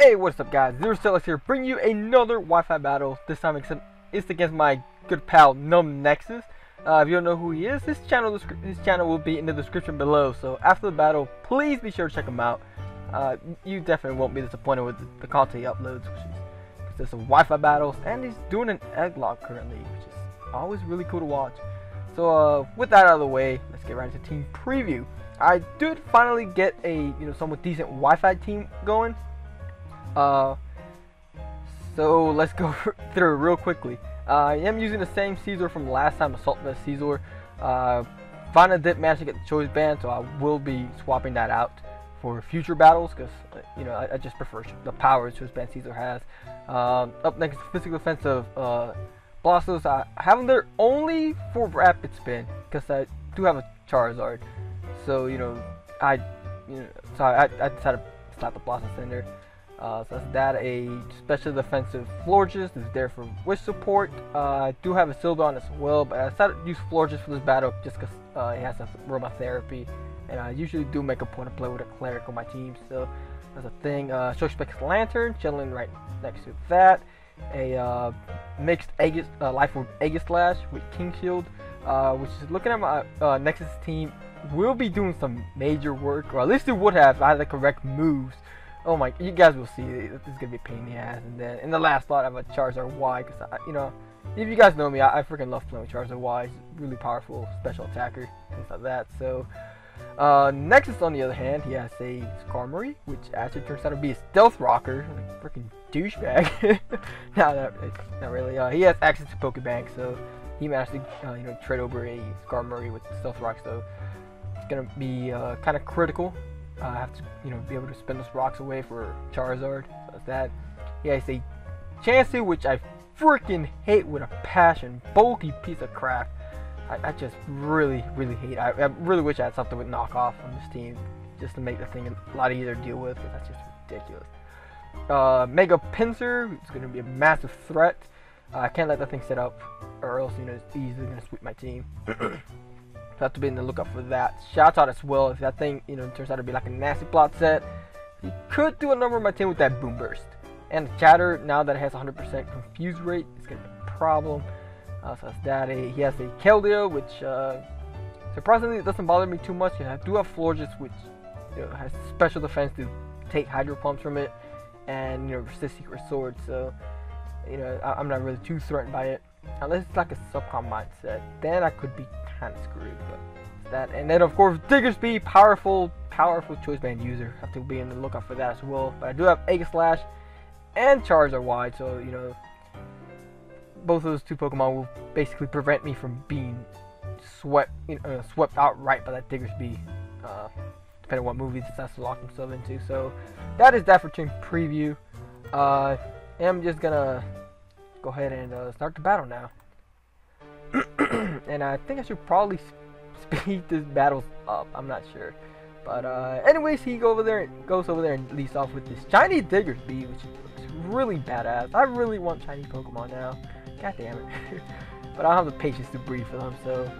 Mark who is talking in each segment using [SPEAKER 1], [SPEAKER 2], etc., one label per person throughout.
[SPEAKER 1] Hey, what's up guys, ZeroStelix here, bringing you another Wi-Fi battle. This time it's against my good pal NumbNexus. If you don't know who he is, his channel will be in the description below. So after the battle, please be sure to check him out. You definitely won't be disappointed with the content he uploads, which consists of Wi-Fi battles, and he's doing an egg log currently, which is always really cool to watch. So with that out of the way, let's get right into team preview. I did finally get a somewhat decent Wi-Fi team going. So let's go through it real quickly. I am using the same Caesar from last time, Assault Vest Caesar. Finally did manage to get the choice band, so I will be swapping that out for future battles because I just prefer the power choice band Caesar has. Up next, physical defensive Blossos. I have them there only for rapid spin because I do have a Charizard. So I decided to slap the Blossos in there. So that's that. A special defensive Florges is there for wish support. I do have a Sylveon as well, but I decided to use Florges for this battle just because it has some aromatherapy, and I usually do make a point to play with a cleric on my team, so that's a thing. Shock Specs Lantern chilling right next to that. A mixed Life Orb Aegislash with King Shield, which is looking at my Nexus team will be doing some major work, or at least it would have if I had the correct moves. Oh my, you guys will see, this is gonna be a pain in the ass. And then in the last slot I have a Charizard Y, because if you guys know me, I freaking love playing with Charizard Y. He's a really powerful special attacker, things like that. So Nexus, on the other hand, he has a Skarmory, which actually turns out to be a Stealth Rocker, like freaking douchebag. No, not really. He has access to Pokebank, so he managed to trade over a Skarmory with the Stealth Rock, so it's gonna be kind of critical. I have to, be able to spin those rocks away for Charizard. So that's that. Yeah, it's a Chansey, which I freaking hate with a passion. Bulky piece of crap. I just really hate. I really wish I had something with knockoff on this team, just to make the thing a lot easier to deal with, because that's just ridiculous. Mega Pinsir is going to be a massive threat. I can't let that thing sit up, or else it's easily going to sweep my team. So I have to be in the lookout for that. Shout out as well if that thing turns out to be like a nasty plot set. You could do a number of my team with that Boom Burst. And the Chatter, now that it has 100% confuse rate, it's gonna be a problem. So that's that. He has a Keldeo, which surprisingly it doesn't bother me too much. I do have Florges, which has special defense to take Hydro Pumps from it, and resist Secret Sword. So I'm not really too threatened by it, unless it's like a subcom mindset. Then I could be kind of screwed, but it's that. And then of course Diggersby, powerful choice band user. Have to be in the lookout for that as well. But I do have Aegislash and Charizard Y, so both of those two Pokemon will basically prevent me from being swept outright by that Diggersby, depending on what movie it decides to lock himself into. So that is that for team preview. I'm just gonna go ahead and start the battle now. And I think I should probably speed this battle up. I'm not sure, but anyways, he goes over there and leads off with this Chinese Diggersby, which looks really badass. I really want Chinese Pokemon now. God damn it! But I don't have the patience to breed for them, so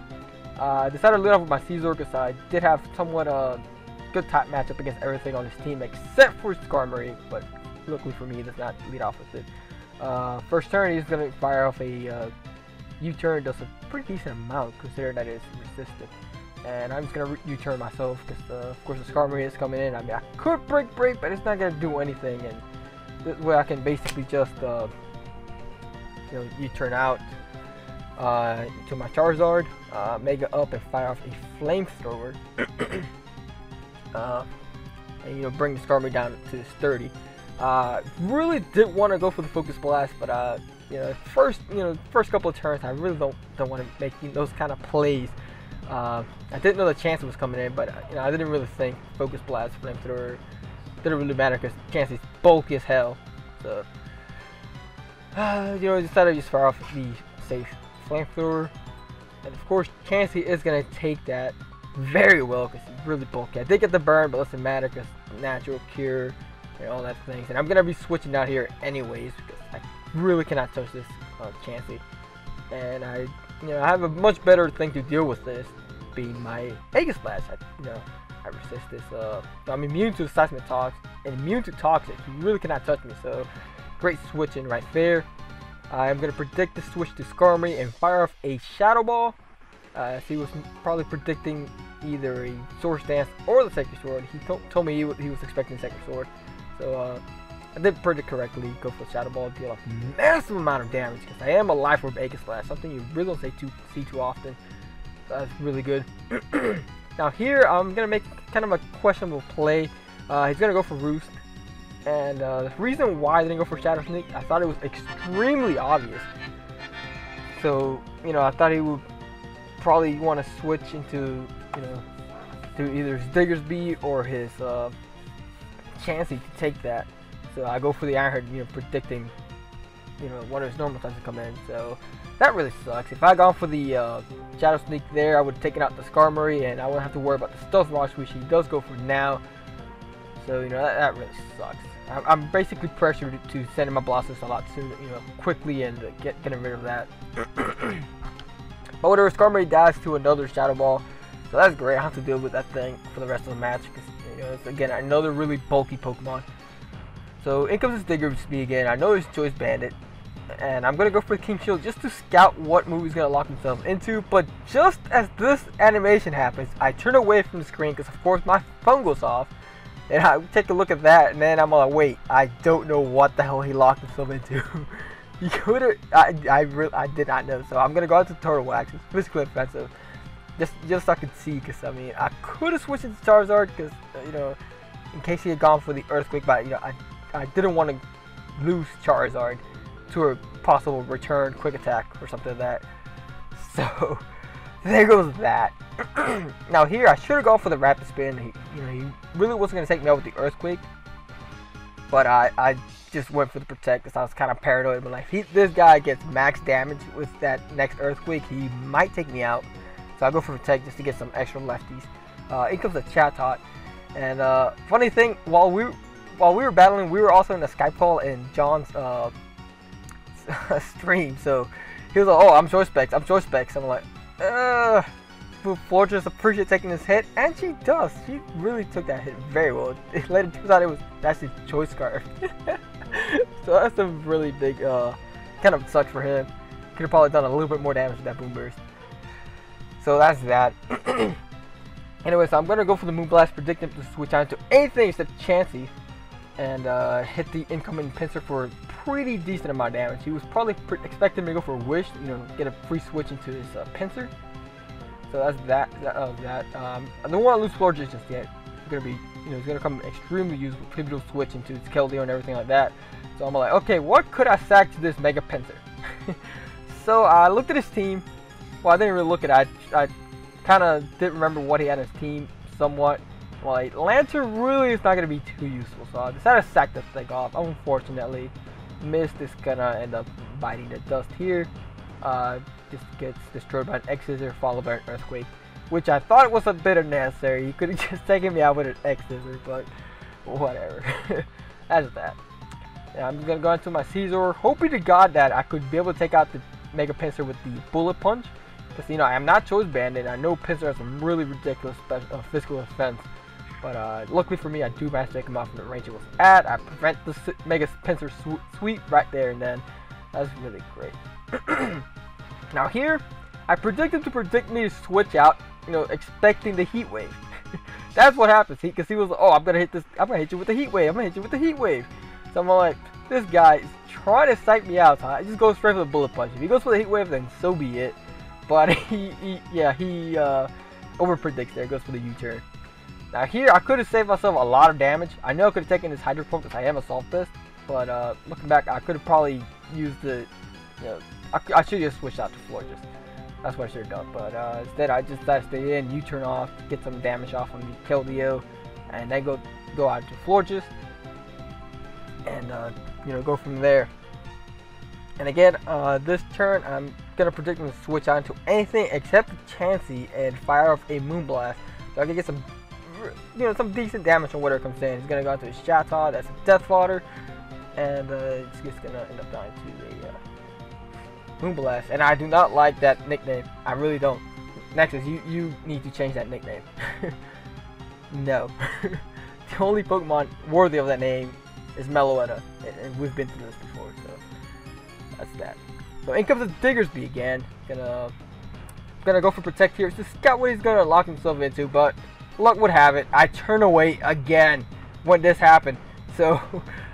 [SPEAKER 1] I decided to lead off with my Caesar because I did have somewhat good type matchup against everything on his team except for Skarmory. But luckily for me, he does not lead off with it. First turn, he's gonna fire off a U-turn. Does a pretty decent amount considering that it's resistant, and I'm just gonna U-turn myself because of course the Skarmory is coming in. I mean, I could break, but it's not gonna do anything, and this way I can basically just U-turn out to my Charizard, Mega up and fire off a Flamethrower, and bring the Skarmory down to this 30. Really did want to go for the Focus Blast, but first couple of turns I really don't want to make those kind of plays. I didn't know the Chansey was coming in, but I didn't really think Focus Blast, Flamethrower didn't really matter because Chansey's bulky as hell. So decided to just fire off the safe Flamethrower, and of course Chansey is gonna take that very well because he's really bulky. I did get the burn, but it doesn't matter because natural cure and all that things. And I'm gonna be switching out here anyways because I really cannot touch this Chansey, and I have a much better thing to deal with this, being my Aegislash. I resist this. I'm immune to seismic tox and immune to toxic. He really cannot touch me. So great switching right there. I'm gonna predict the switch to Skarmory and fire off a Shadow Ball. He was probably predicting either a Swords Dance or the Sacred Sword. He told me he was expecting Sacred Sword. So I did predict correctly. Go for Shadow Ball, deal a massive amount of damage because I am a Life Orb Aegislash, something you really don't see too often. So that's really good. Now here I'm gonna make kind of a questionable play. He's gonna go for Roost, and the reason why I didn't go for Shadow Sneak, I thought it was extremely obvious. So I thought he would probably want to switch into to either his Diggersby or his Chansey to take that. So I go for the Iron Head, predicting one of his normal types to come in. So that really sucks. If I had gone for the Shadow Sneak there, I would have taken out the Skarmory, and I wouldn't have to worry about the Stealth Rocks, which he does go for now. So that really sucks. I'm basically pressured to send in my Blossoms a lot sooner, quickly, and getting rid of that. But whatever, Skarmory dies to another Shadow Ball, so that's great. I don't have to deal with that thing for the rest of the match because it's, again, another really bulky Pokemon. So in comes this Diggersby again. I know it's Choice Bandit, and I'm gonna go for King Shield just to scout what move he's gonna lock himself into. But just as this animation happens, I turn away from the screen because of course my phone goes off, and I take a look at that, and then I'm like, wait, I don't know what the hell he locked himself into. He could have. I did not know. So I'm gonna go out to Turtle Wax. It's physically offensive, just so I could see. Cause I could have switched into Charizard because in case he had gone for the Earthquake, but I didn't want to lose Charizard to a possible return quick attack or something like that. So there goes that. Now here I should have gone for the Rapid Spin. He really wasn't gonna take me out with the Earthquake, but I just went for the Protect because I was kind of paranoid. But like, this guy gets max damage with that next Earthquake, he might take me out. So I go for Protect just to get some extra lefties. In comes the Chatot, and funny thing, while we were battling, we were also in a Skype call in John's stream. So he was like, "Oh, I'm Choice Specs. I'm Choice Specs." I'm like, Fortress appreciate taking this hit, and she does. She really took that hit very well. It later turns out it was actually Choice Scarf. So that's a really big, kind of sucks for him. Could have probably done a little bit more damage with that Boom Burst. So that's that. Anyway, so I'm gonna go for the Moonblast, predict him to switch on to anything except Chansey, and hit the incoming Pinsir for a pretty decent amount of damage. He was probably expecting me to go for a Wish, get a free switch into his Pinsir. So that's that. I don't want to lose Florges just yet. It's gonna be, it's gonna come extremely useful, pivotal switch into its Keldeo and everything like that. So I'm like, okay, what could I sack to this Mega Pinsir? So I looked at his team. Well, I didn't really look at it. I kind of didn't remember what he had in his team somewhat. Like, Lantern really is not gonna be too useful, so I decided to sack that thing off. Unfortunately, Mist is gonna end up biting the dust here. Just gets destroyed by an X-Scissor followed by an Earthquake, which I thought was a bit unnecessary. He could have just taken me out with an X-Scissor, but whatever. That's that. Yeah, I'm just gonna go into my Scizor, hoping to God that I could be able to take out the Mega Pinsir with the Bullet Punch, because I am not Choice Bandit. I know Pinsir has some really ridiculous physical defense, but luckily for me, I do manage to take him off from the range it was at. I prevent the Mega Pinsir sweep right there and then. That's really great. Now here, I predicted to predict me to switch out, expecting the Heat Wave. That's what happens. Because he was like, oh, I'm gonna hit you with the Heat Wave. I'm gonna hit you with the Heat Wave. So I'm like, this guy is trying to psych me out. So I just go straight for the Bullet Punch. If he goes for the Heat Wave, then so be it. But he over predicts there. Goes for the U-turn. Now here, I could have saved myself a lot of damage. I know I could have taken this Hydro Pump because I am Assault Fist. But looking back, I could have probably used the, I should have just switched out to Florges. That's what I should have done. But instead, I just decided to stay in, U-turn off, get some damage off on the Keldeo, and then go out to Florges, and go from there. And again, this turn, I'm gonna predict him to switch on to anything except Chansey and fire off a Moonblast, so I can get some, some decent damage on whatever comes in. He's gonna go into his Chatot, that's a Death Fodder. And it's just gonna end up dying to a Moonblast, and I do not like that nickname. I really don't. Nexus, you need to change that nickname. No. The only Pokemon worthy of that name is Meloetta, and we've been through this before, so that's that. So in comes the Diggersby again. Gonna go for Protect here. It's to scout what he's gonna lock himself into, but luck would have it, I turn away again when this happened. So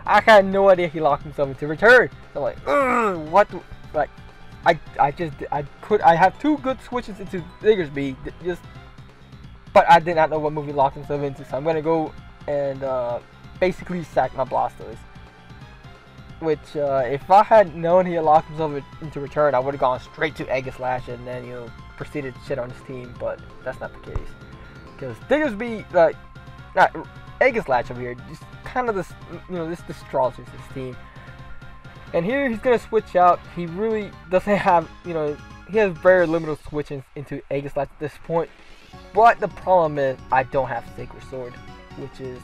[SPEAKER 1] I had no idea he locked himself into return. So like, what? Like, I have two good switches into Diggersby, but I did not know what move he locked himself into. So I'm gonna go and basically sack my Blastoise. Which, if I had known he had locked himself into return, I would have gone straight to Aegislash and then, you know, proceeded to shit on his team. But that's not the case, because Diggersby, like, not Aegislash over here, just kind of this, you know, this destroys his team. And here he's gonna switch out. He really doesn't have, you know, he has very limited switching into Aegislash at this point. But the problem is I don't have Sacred Sword, which is,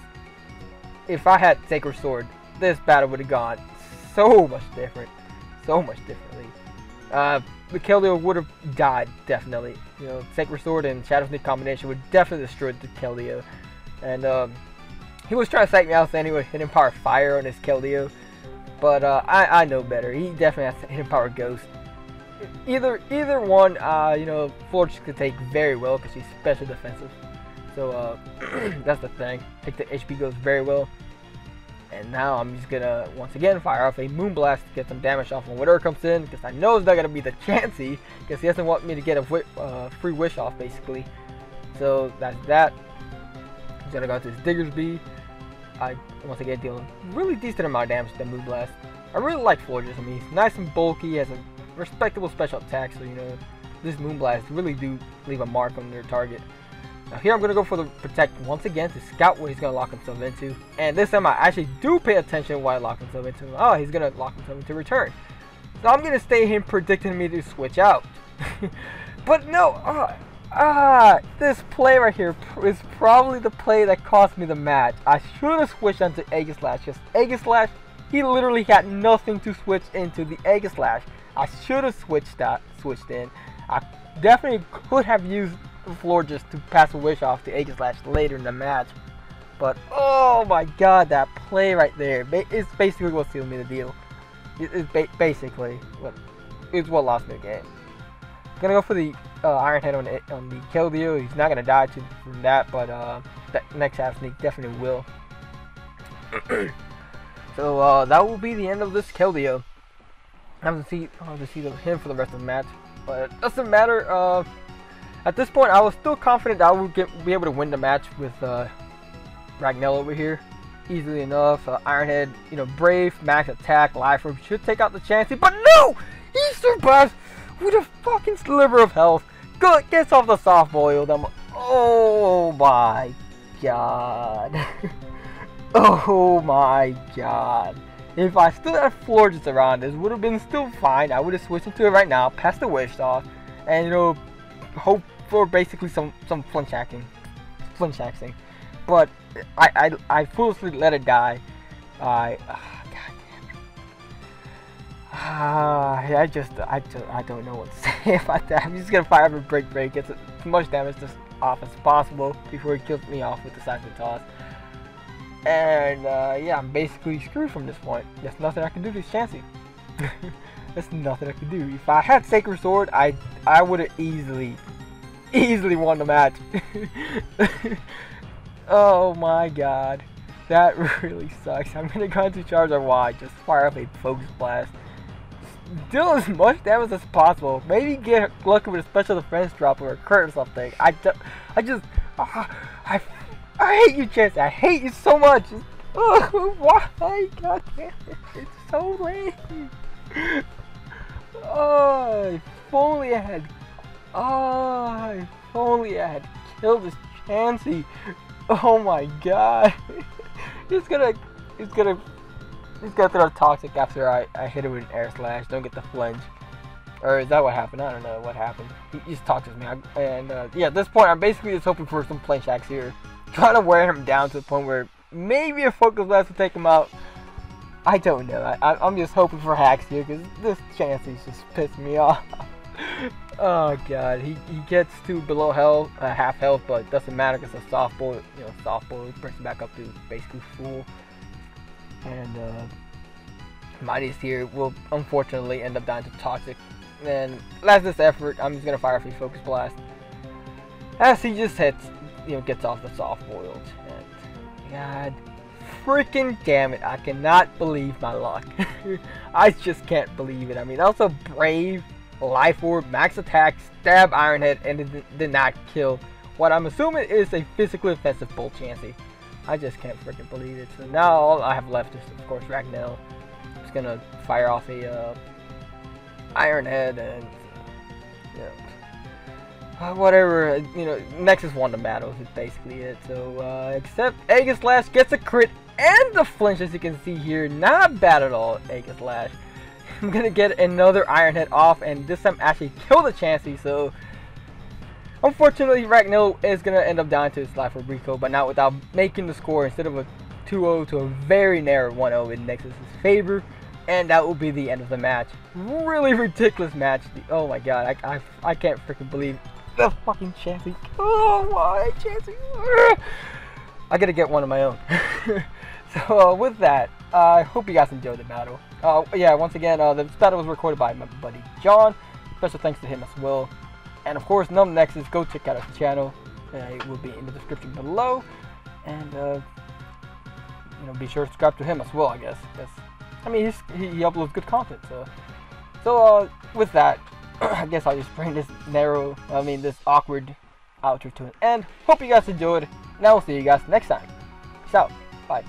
[SPEAKER 1] if I had Sacred Sword, this battle would have gone so much different, so much differently. The Keldeo would have died, definitely. You know, Sacred Sword and Shadow Sneak combination would definitely destroy the Keldeo. And he was trying to psych me out saying he would Hidden Power Fire on his Keldeo, but I know better. He definitely has Hidden Power Ghost. Either one, you know, Florges could take very well because she's special defensive. So that's the thing. Take the HP Ghost very well. And now I'm just gonna once again fire off a Moonblast to get some damage off on whatever comes in, because I know it's not gonna be the Chansey, because he doesn't want me to get a free wish off basically. So that's that. He's gonna go to his Diggersby. I once again deal really decent amount of damage to the Moonblast. I really like Florges. I mean, he's nice and bulky, has a respectable special attack, so you know this Moonblast really do leave a mark on their target. Now here I'm going to go for the Protect once again to scout what he's going to lock himself into. And this time I actually do pay attention to what I lock himself into. Oh, he's going to lock himself into return. So I'm going to stay here predicting me to switch out. But no, this play right here is probably the play that cost me the match. I should have switched onto Aegislash, because Aegislash, he literally had nothing to switch into the Aegislash. I should have switched in. I definitely could have used Florges to pass a wish off to Aegislash later in the match, but oh my god, that play right there is basically what sealed me the deal. It's basically what lost me the game. I'm gonna go for the Iron Head on the Keldeo. He's not gonna die from that, but that next half sneak definitely will. So that will be the end of this Keldeo. I have to see him for the rest of the match, but it doesn't matter. At this point, I was still confident that I would be able to win the match with Ragnell over here, easily enough. Ironhead, you know, Brave, Max Attack, Life Orb should take out the Chansey, but no! He survives with a fucking sliver of health. Good, gets off the soft boiled. Oh my god. Oh my god. If I still had Florges around, this would have been still fine. I would have switched into it right now, passed the wish off, and you know, hope for basically some flinch hacking. But I foolishly let it die. God damn it. I don't know what to say about that. I'm just gonna fire up a break, get as much damage off as possible before he kills me off with the Seismic Toss. And yeah, I'm basically screwed from this point. There's nothing I can do to Chansey. There's nothing I can do. If I had Sacred Sword, I would have easily won the match. Oh my god, that really sucks. I'm gonna go into Charizard Y, just fire up a Focus Blast, deal as much damage as possible. Maybe get lucky with a special defense drop or a crit or something. I hate you, Chansey. I hate you so much. Why? God damn it. It's so lame. Oh, if only I had killed this Chansey. Oh my god. He's gonna throw Toxic after I hit it with an Air Slash. Don't get the flinch. Or is that what happened? I don't know what happened. He just toxics me. And yeah, at this point, I'm basically just hoping for some flinch hacks here. Trying to wear him down to the point where maybe a Focus Blast will take him out. I don't know. I'm just hoping for hacks here because this Chansey's just pissed me off. Oh god, he gets to below health, half health, but doesn't matter because a soft boil, soft boil brings him back up to basically full. And Mighty's here will unfortunately end up dying to Toxic. And last this effort, I'm just gonna fire free Focus Blast as he just hits, gets off the soft boiled. And god, freaking damn it! I cannot believe my luck. I just can't believe it. I mean, also Brave, Life Orb, Max Attack, Stab Iron Head, and it did not kill what I'm assuming is a physically offensive Bull Chansey. I just can't freaking believe it. So now all I have left is, of course, Ragnell. I'm just gonna fire off a Iron Head and whatever. Nexus won the battle is basically it. So except Aegislash gets a crit and the flinch, as you can see here. Not bad at all, Aegislash. I'm gonna get another Iron Head off, and this time actually kill the Chansey. So unfortunately, Ragnell is gonna end up down to his Life Orb Rico, but not without making the score instead of a 2-0 to a very narrow 1-0 in Nexus's favor, and that will be the end of the match. Really ridiculous match. Oh my god, I can't freaking believe the fucking Chansey. Oh my Chansey. I gotta get one of my own. So with that, I hope you guys enjoyed the battle. Yeah, once again, this battle was recorded by my buddy John. Special thanks to him as well. And of course, NumbNexus, go check out his channel. It will be in the description below. And be sure to subscribe to him as well, I guess. I mean, he uploads good content. So with that, I guess I'll just bring this this awkward outro to an end. Hope you guys enjoyed, and I will see you guys next time. Peace out. Bye.